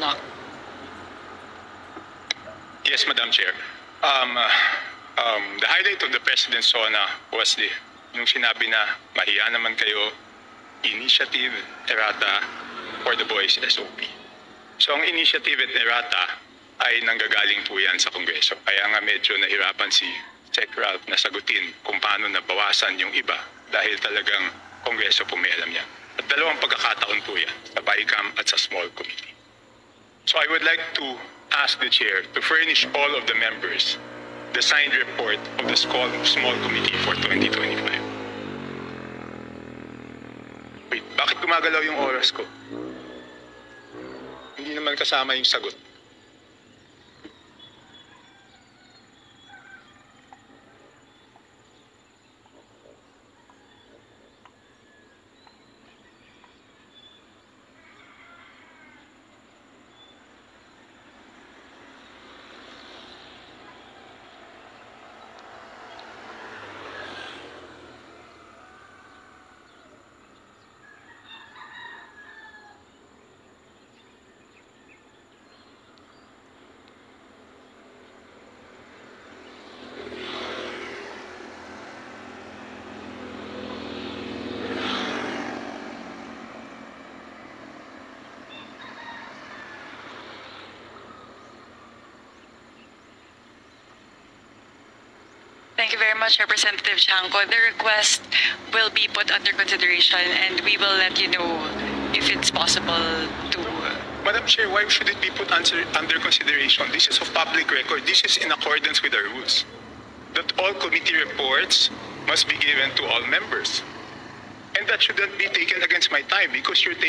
block. Yes, Madam Chair. The highlight of the President's SONA was yung sinabi na mahiya naman kayo, initiative, errata, for the boys SOP. So ang initiative at errata ay nanggagaling po yan sa Kongreso. Kaya nga medyo nahirapan si Sec. Ralph na sagutin kung paano nabawasan yung iba dahil talagang Kongreso po may alam yan. At dalawang pagkakataon po yan, sa BICAM at sa small committee. So I would like to ask the Chair to furnish all of the members the signed report of the small committee for 2025. Wait, bakit gumagalaw yung oras ko? Hindi naman kasama yung sagot. Thank you very much, Representative Chanco. The request will be put under consideration and we will let you know if it's possible to... Madam Chair, why should it be put under consideration? This is of public record. This is in accordance with our rules. That all committee reports must be given to all members. And that shouldn't be taken against my time because you're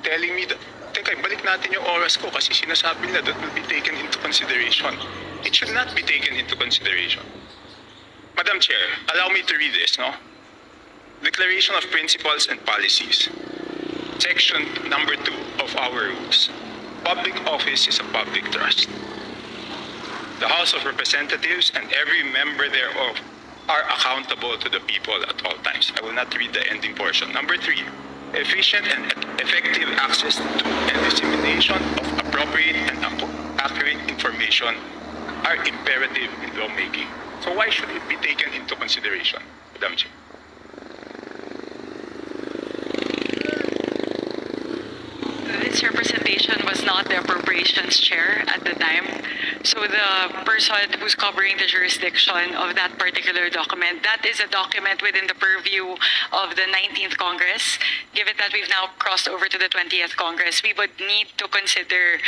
telling me that, teka, balik natin yung oras ko kasi sinasabi nila that will be taken into consideration. It should not be taken into consideration. Madam Chair, allow me to read this, no? Declaration of Principles and Policies. Section number 2 of our rules. Public office is a public trust. The House of Representatives and every member thereof are accountable to the people at all times. I will not read the ending portion. Number 3, efficient and effective access to and dissemination of appropriate and accurate information are imperative in lawmaking. So why should it be taken into consideration, Madam Chair? This representation was not the appropriations chair at the time. So the person who's covering the jurisdiction of that particular document, that is a document within the purview of the 19th Congress. Given that we've now crossed over to the 20th Congress, we would need to consider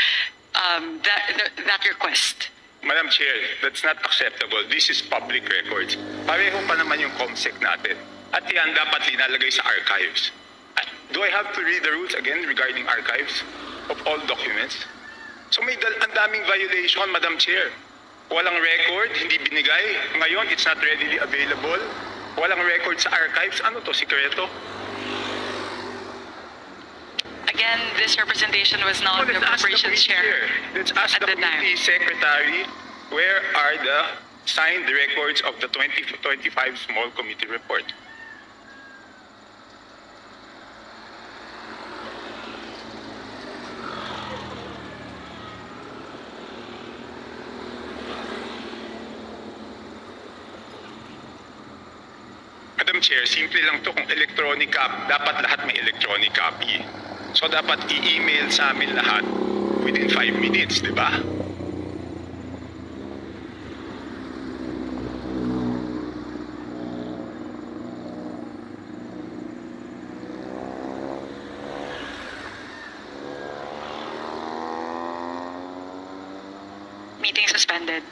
that request. Madam Chair, that's not acceptable. This is public records. Pareho pa naman yung COMSEC natin. At yan dapat linalagay sa archives. Do I have to read the rules again regarding archives of all documents? So may ang daming violation, Madam Chair. Walang record, hindi binigay. Ngayon, it's not readily available. Walang record sa archives. Ano to, sikreto? Again, this representation was not the appropriations chair. Let's ask the committee secretary, where are the signed records of the 2025 small committee report? Madam Chair, simple lang to. Kung electronic copy, dapat lahat may electronic copy. So dapat i-email sa amin lahat within 5 minutes, di ba? Meeting suspended.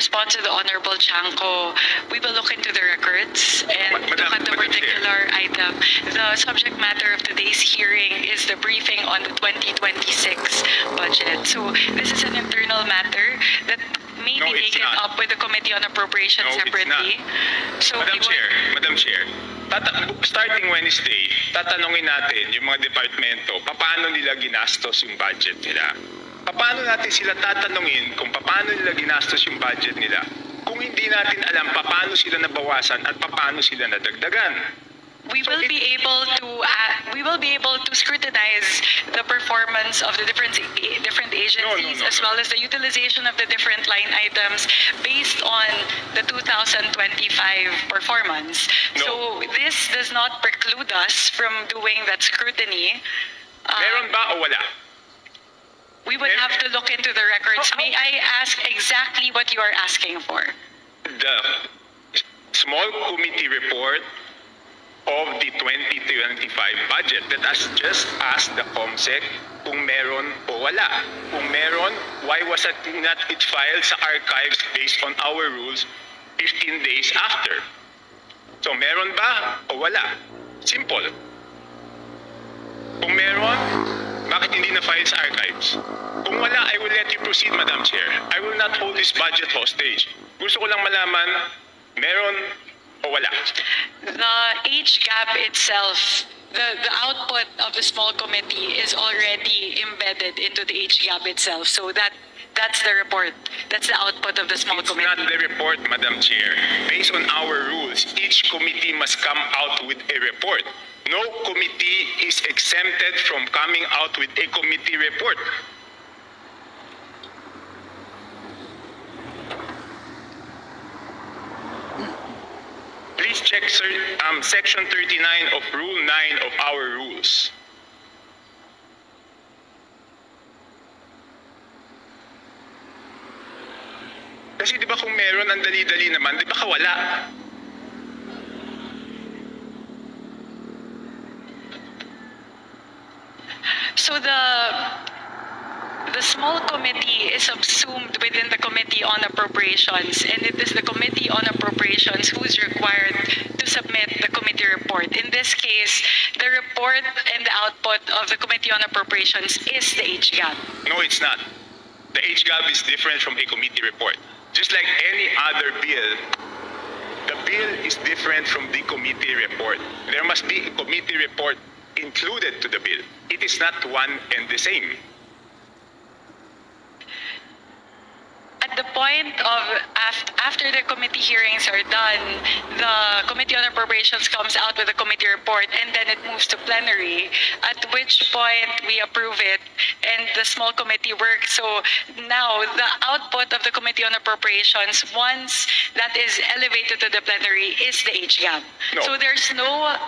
Response to the Honorable Chanco, we will look into the records and look at the particular item. The subject matter of today's hearing is the briefing on the 2026 budget. So this is an internal matter that may be taken up with the Committee on Appropriations separately. So Madam Chair, starting Wednesday, tatanungin natin yung mga departamento, paano nila ginastos yung budget nila. Paano natin sila tatanungin kung paano nila ginastos yung budget nila kung hindi natin alam paano sila nabawasan at paano sila nadagdagan? We will be able to scrutinize the performance of the different agencies No. as well as the utilization of the different line items based on the 2025 performance. No. So this does not preclude us from doing that scrutiny. Meron ba o wala? We would have to look into the records. May I ask exactly what you are asking for? The small committee report of the 2025 budget that has just asked the COMSEC kung meron o wala. Kung meron, why was it not filed sa archives based on our rules 15 days after? So meron ba o wala? Simple. Kung meron, bakit hindi na-file sa archives? Kung wala, I will let you proceed, Madam Chair. I will not hold this budget hostage. Gusto ko lang malaman, meron o wala? The age gap itself, the output of the small committee is already embedded into the age gap itself. So that's the report. That's the output of the small It's committee. not the report, Madam Chair. Based on our rules, each committee must come out with a report. No committee is exempted from coming out with a committee report. Please check Section 39 of Rule 9 of our rules. Kasi di ba kung meron, ang dali-dali naman, di ba kawala? So the small committee is subsumed within the Committee on Appropriations, and it is the Committee on Appropriations who is required to submit the committee report. In this case, the report and the output of the Committee on Appropriations is the age gap. No, it's not. The HGAB is different from a committee report. Just like any other bill, the bill is different from the committee report. There must be a committee report included to the bill. It is not one and the same. At the point of after the committee hearings are done, the Committee on Appropriations comes out with a committee report, and then it moves to plenary, at which point we approve it, and the small committee works. So now the output of the Committee on Appropriations, once that is elevated to the plenary, is the age gap. No. So there's no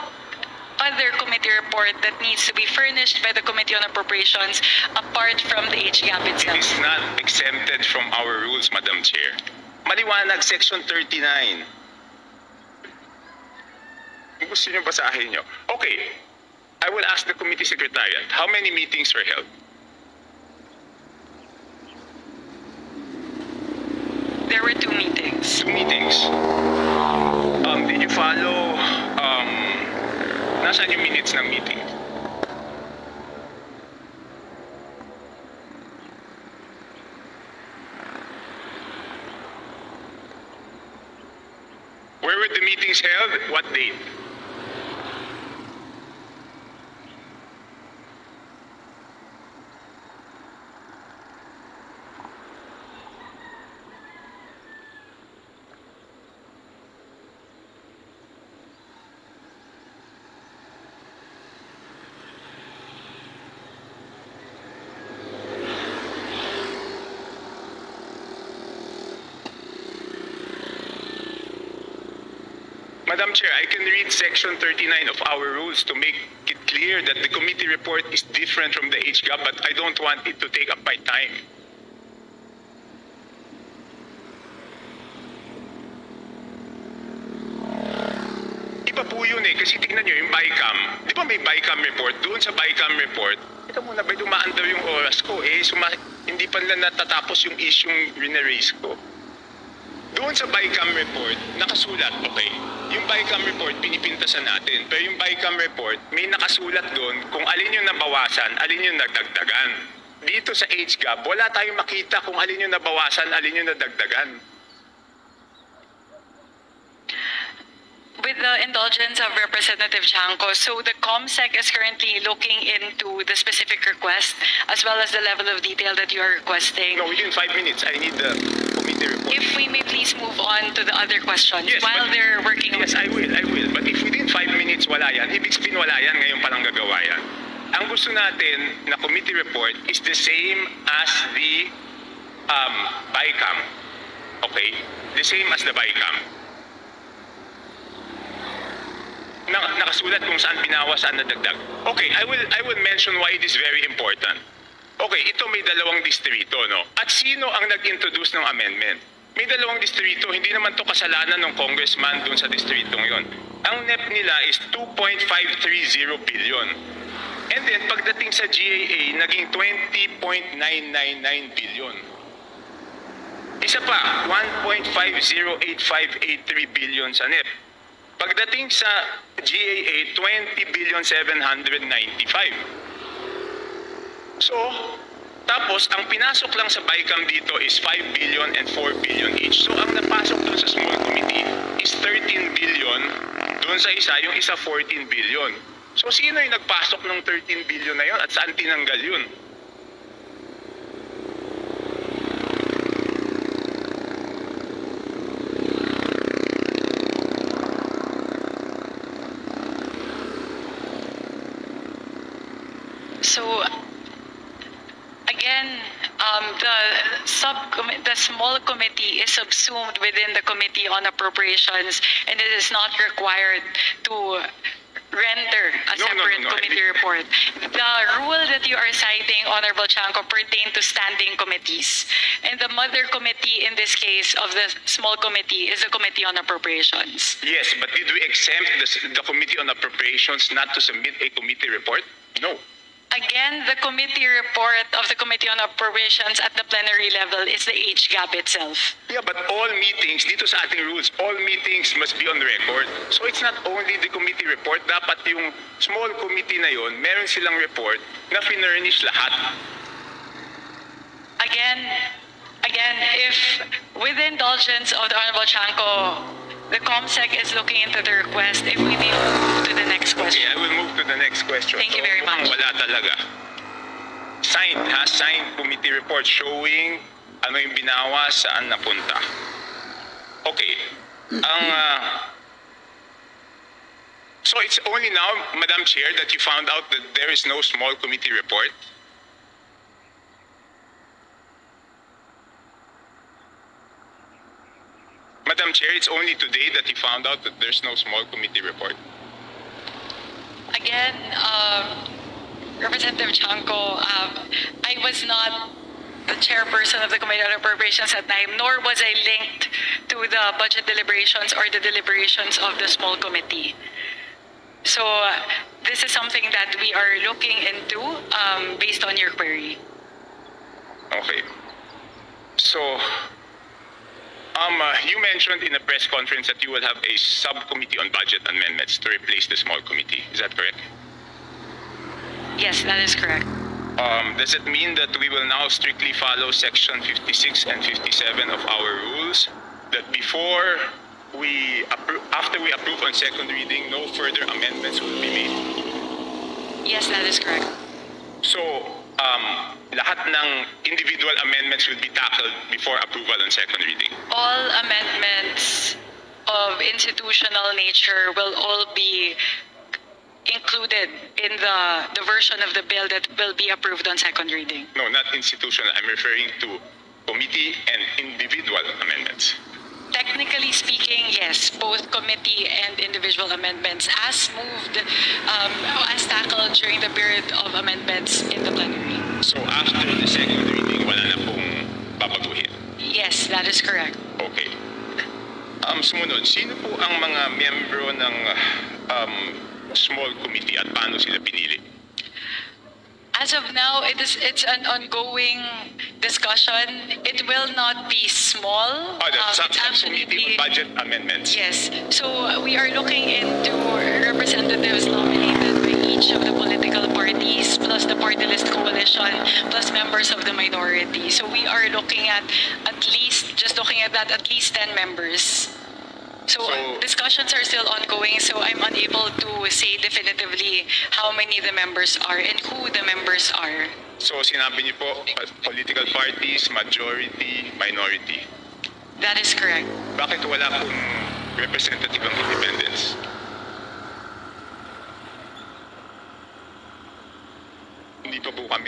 other committee report that needs to be furnished by the Committee on Appropriations apart from the age gap It itself. is not exempted from our rules, Madam Chair. Maliwanag, Section 39. Kung gusto nyo basahin nyo. Okay, I will ask the committee secretariat, how many meetings were held? There were 2 meetings. 2 meetings. Did you follow, nasaan yung minutes ng meeting? Where were the meetings held? What date? Madam Chair, I can read Section 39 of our rules to make it clear that the committee report is different from the HGAB, but I don't want it to take up my time. Iba po yun eh, kasi tingnan nyo yung BICAM. Di ba may BICAM report? Doon sa BICAM report, ito muna ba dumaan daw yung oras ko eh, hindi pa nila natatapos yung isyong rineraise ko. Doon sa BICAM report, nakasulat, okay, yung BICAM report, pinipintasan natin. Pero yung BICAM report, may nakasulat doon kung alin yung nabawasan, alin yung nagdagdagan. Dito sa HGAB, wala tayong makita kung alin yung nabawasan, alin yung nadagdagan. with the indulgence of Representative Chanco, so the COMSEC is currently looking into the specific request as well as the level of detail that you are requesting. No, within 5 minutes, I need the committee report. If we may please move on to the other questions Yes, while but- they're working on Yes, I will. But if within 5 minutes wala yan, ibig sabihin wala yan, ngayon palang gagawa yan. Ang gusto natin na committee report is the same as the BICAM. Okay? The same as the BICAM. Nakasulat kung saan binawas, saan nadagdag. Okay, I will mention why it is very important. Okay, ito may dalawang distrito, no? At sino ang nag-introduce ng amendment? May dalawang distrito, hindi naman to kasalanan ng congressman dun sa distritong yon. Ang NEP nila is 2.530 billion. And then, pagdating sa GAA, naging 20.999 billion. Isa pa, 1.508583 billion sa NEP. Pagdating sa GAA, 20,795. So, tapos, ang pinasok lang sa BICAM dito is 5 billion and 4 billion each. So, ang napasok dun sa small committee is 13 billion. Dun sa isa, yung isa 14 billion. So, sino yung nagpasok ng 13 billion na yun at saan tinanggal yun? So, again, the small committee is subsumed within the Committee on Appropriations, and it is not required to render a separate committee report. The rule that you are citing, Honorable Chanco, pertain to standing committees. And the mother committee in this case of the small committee is the Committee on Appropriations. Yes, but did we exempt the Committee on Appropriations not to submit a committee report? No. Again, the committee report of the Committee on Appropriations at the plenary level is the HGAP itself. Yeah, but all meetings, dito sa ating rules, all meetings must be on record. So it's not only the committee report, dapat yung small committee na yon, meron silang report na finurnish lahat. Again, if with the indulgence of the Honorable Chanco, the COMSEC is looking into the request, if we may move to the next question. Okay, I will move to the next question. Thank you very much. Wala talaga. Signed committee report showing ano yung binawa, saan napunta. Okay. So it's only now, Madam Chair, that you found out that there is no small committee report? Madam Chair, it's only today that you found out that there's no small committee report. Again, Representative Chanco, I was not the chairperson of the Committee on Appropriations at time, nor was I linked to the budget deliberations or the deliberations of the small committee. So this is something that we are looking into based on your query. Okay. So, you mentioned in a press conference that you will have a subcommittee on budget amendments to replace the small committee. Is that correct? Yes, that is correct. Does it mean that we will now strictly follow section 56 and 57 of our rules? That after we approve on second reading, no further amendments will be made? Yes, that is correct. So, lahat ng individual amendments will be tackled before approval on second reading? All amendments of institutional nature will all be included in the version of the bill that will be approved on second reading. No, not institutional. I'm referring to committee and individual amendments. Technically speaking, yes, both committee and individual amendments as moved, as tackled during the period of amendments in the plenary. So after the second reading, wala na pong babaguhin? Yes, that is correct. Okay. Sumunod, sino po ang mga miyembro ng small committee at paano sila pinili? As of now, it's an ongoing discussion. It will not be small. The It's subcommittee on budget amendments. Yes. So we are looking into representatives nominated by each of the political parties, plus the party list coalition, plus members of the minority. So we are looking at least 10 members. So, discussions are still ongoing, so I'm unable to say definitively how many the members are and who the members are. So sinabi niyo po, political parties, majority, minority. That is correct. Bakit wala pong representative ng independence? Hindi pa po kami